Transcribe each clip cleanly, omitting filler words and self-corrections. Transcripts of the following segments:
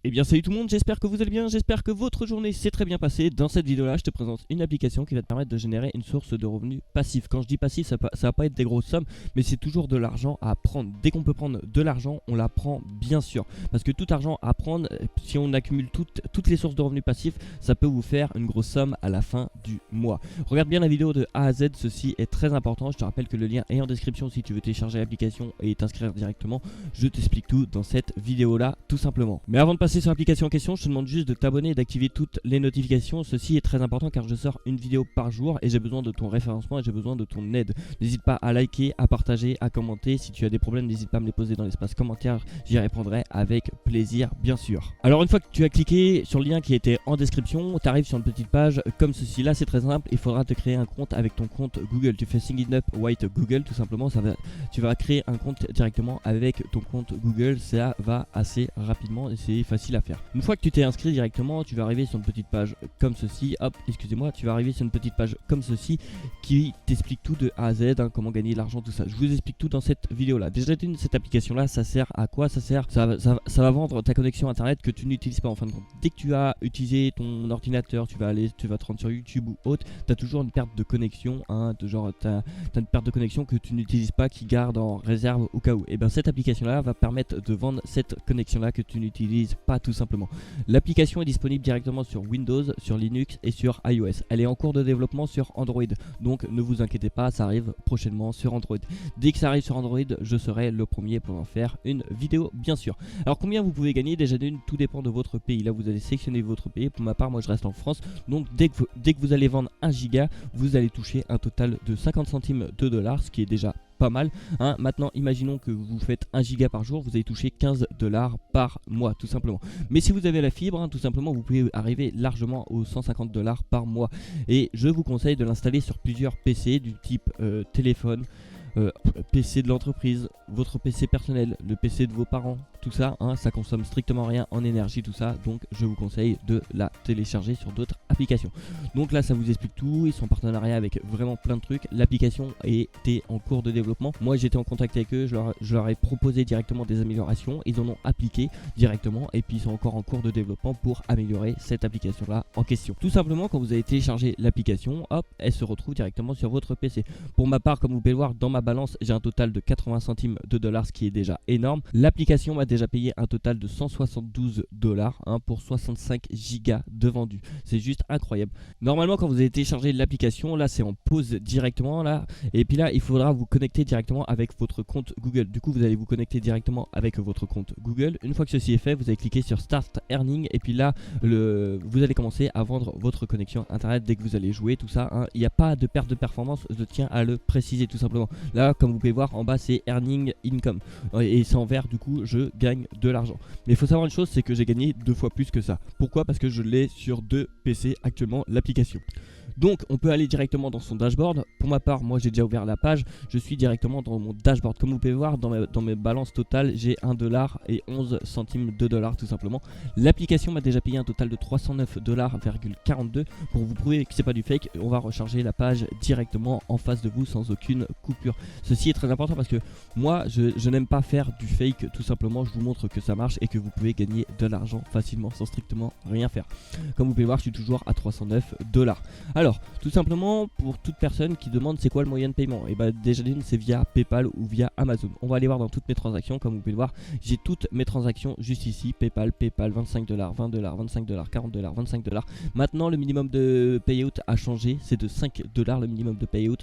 Eh bien salut tout le monde, j'espère que vous allez bien, j'espère que votre journée s'est très bien passée. Dans cette vidéo là je te présente une application qui va te permettre de générer une source de revenus passif. Quand je dis passif, ça va pas être des grosses sommes, mais c'est toujours de l'argent à prendre. Dès qu'on peut prendre de l'argent, on la prend bien sûr. Parce que tout argent à prendre, si on accumule toutes les sources de revenus passifs, ça peut vous faire une grosse somme à la fin du mois. Regarde bien la vidéo de A à Z, ceci est très important. Je te rappelle que le lien est en description si tu veux télécharger l'application et t'inscrire directement. Je t'explique tout dans cette vidéo là tout simplement. Mais avant de passer sur l'application en question, je te demande juste de t'abonner et d'activer toutes les notifications. Ceci est très important car je sors une vidéo par jour et j'ai besoin de ton référencement et j'ai besoin de ton aide. N'hésite pas à liker, à partager, à commenter. Si tu as des problèmes, n'hésite pas à me les poser dans l'espace commentaire, j'y répondrai avec plaisir bien sûr. Alors une fois que tu as cliqué sur le lien qui était en description, tu arrives sur une petite page comme ceci. Là c'est très simple, il faudra te créer un compte avec ton compte Google. Tu fais Sign Up White Google tout simplement, tu vas créer un compte directement avec ton compte Google. Ça va assez rapidement et c'est facile à faire. Une fois que tu t'es inscrit directement, tu vas arriver sur une petite page comme ceci. Hop, excusez-moi, tu vas arriver sur une petite page comme ceci qui t'explique tout de A à Z, comment gagner de l'argent, tout ça. Je vous explique tout dans cette vidéo là. Déjà cette application là, ça sert à quoi? Ça va vendre ta connexion internet que tu n'utilises pas en fin de compte. Dès que tu as utilisé ton ordinateur, tu vas te rendre sur YouTube ou autre, tu as toujours une perte de connexion, tu as une perte de connexion que tu n'utilises pas, qui garde en réserve au cas où. Et bien cette application là va permettre de vendre cette connexion là que tu n'utilises pas tout simplement. L'application est disponible directement sur Windows, sur Linux et sur iOS. Elle est en cours de développement sur Android, donc ne vous inquiétez pas, ça arrive prochainement sur Android. Dès que ça arrive sur Android, je serai le premier pour en faire une vidéo bien sûr. Alors combien vous pouvez gagner? Déjà d'une, tout dépend de votre pays. Là vous allez sélectionner votre pays. Pour ma part, moi je reste en France, donc dès que vous allez vendre 1 giga, vous allez toucher un total de 50 centimes de dollars, ce qui est déjà pas mal. Maintenant imaginons que vous faites 1 giga par jour, vous allez toucher 15 dollars par mois tout simplement. Mais si vous avez la fibre, tout simplement vous pouvez arriver largement aux 150 dollars par mois. Et je vous conseille de l'installer sur plusieurs PC du type téléphone, PC de l'entreprise, votre PC personnel, le PC de vos parents, tout ça, ça consomme strictement rien en énergie, tout ça, donc je vous conseille de la télécharger sur d'autres applications. Donc là ça vous explique tout, ils sont en partenariat avec vraiment plein de trucs, l'application était en cours de développement, moi j'étais en contact avec eux, je leur ai proposé directement des améliorations, ils en ont appliqué directement et puis ils sont encore en cours de développement pour améliorer cette application là en question. Tout simplement quand vous avez téléchargé l'application, hop, elle se retrouve directement sur votre PC. Pour ma part, comme vous pouvez le voir dans ma balance, j'ai un total de 80 centimes de dollars, ce qui est déjà énorme. L'application m'a déjà payé un total de 172 dollars pour 65 gigas de vendu. C'est juste incroyable. Normalement quand vous avez téléchargé l'application, là c'est en pause directement là, et puis là il faudra vous connecter directement avec votre compte Google. Du coup vous allez vous connecter directement avec votre compte Google. Une fois que ceci est fait, vous allez cliquer sur Start Earning et puis là vous allez commencer à vendre votre connexion internet dès que vous allez jouer, tout ça. Il n'y a pas de perte de performance, je tiens à le préciser tout simplement. Là comme vous pouvez voir en bas c'est Earning Income et c'est en vert, du coup je gagne de l'argent. Mais il faut savoir une chose, c'est que j'ai gagné 2 fois plus que ça. Pourquoi? Parce que je l'ai sur 2 PC actuellement l'application. Donc on peut aller directement dans son dashboard. Pour ma part, moi j'ai déjà ouvert la page, je suis directement dans mon dashboard. Comme vous pouvez voir dans mes balances totales, j'ai 1 dollar et 11 centimes de dollars tout simplement. L'application m'a déjà payé un total de 309 $,42. Pour vous prouver que c'est pas du fake, on va recharger la page directement en face de vous sans aucune coupure. Ceci est très important parce que moi je n'aime pas faire du fake, tout simplement je vous montre que ça marche et que vous pouvez gagner de l'argent facilement sans strictement rien faire. Comme vous pouvez voir, je suis toujours à 309 $. Alors, tout simplement, pour toute personne qui demande c'est quoi le moyen de paiement, et bah déjà d'une c'est via PayPal ou via Amazon. On va aller voir dans toutes mes transactions, comme vous pouvez le voir, j'ai toutes mes transactions juste ici, PayPal, 25 $, 20 $, 25 $, 40 $, 25 $. Maintenant le minimum de payout a changé, c'est de 5 $ le minimum de payout,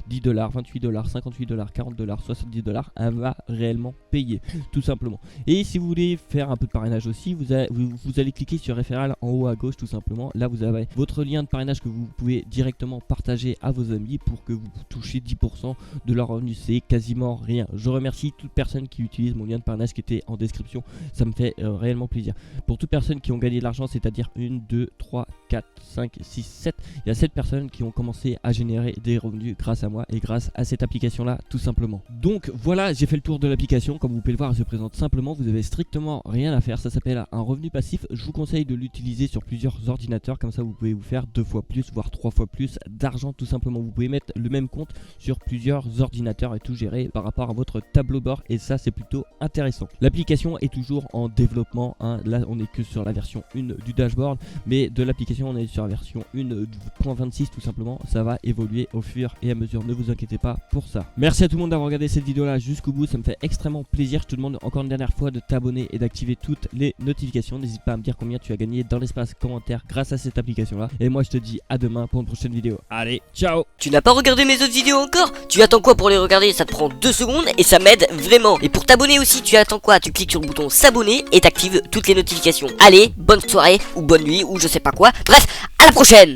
10 $, 28 $, 58 $, 40 $, 70 $, elle va réellement payer, tout simplement. Et si vous voulez faire un peu de parrainage aussi, vous allez cliquer sur référal en haut à gauche tout simplement. Là vous avez votre lien de parrainage que vous pouvez directement partager à vos amis pour que vous touchiez 10% de leur revenu. C'est quasiment rien. Je remercie toute personne qui utilise mon lien de parrainage qui était en description, ça me fait réellement plaisir. Pour toute personne qui ont gagné de l'argent, c'est-à-dire 1, 2, 3, 4, 5, 6, 7, il y a 7 personnes qui ont commencé à générer des revenus grâce à moi et grâce à cette application. application là tout simplement. Donc voilà, j'ai fait le tour de l'application. Comme vous pouvez le voir, elle se présente simplement, vous avez strictement rien à faire. Ça s'appelle un revenu passif. Je vous conseille de l'utiliser sur plusieurs ordinateurs, comme ça vous pouvez vous faire 2 fois plus voire 3 fois plus d'argent tout simplement. Vous pouvez mettre le même compte sur plusieurs ordinateurs et tout gérer par rapport à votre tableau de bord, et ça c'est plutôt intéressant. L'application est toujours en développement, hein. Là on est que sur la version 1 du dashboard, mais de l'application on est sur la version 1.26 tout simplement. Ça va évoluer au fur et à mesure, ne vous inquiétez pas pour ça. Merci à tout le monde d'avoir regardé cette vidéo là jusqu'au bout, ça me fait extrêmement plaisir. Je te demande encore une dernière fois de t'abonner et d'activer toutes les notifications. N'hésite pas à me dire combien tu as gagné dans l'espace commentaire grâce à cette application là, et moi je te dis à demain pour une prochaine vidéo. Allez, ciao. Tu n'as pas regardé mes autres vidéos encore? Tu attends quoi pour les regarder? Ça te prend 2 secondes et ça m'aide vraiment. Et pour t'abonner aussi, tu attends quoi? Tu cliques sur le bouton s'abonner et t'actives toutes les notifications. Allez, bonne soirée ou bonne nuit ou je sais pas quoi. Bref, à la prochaine.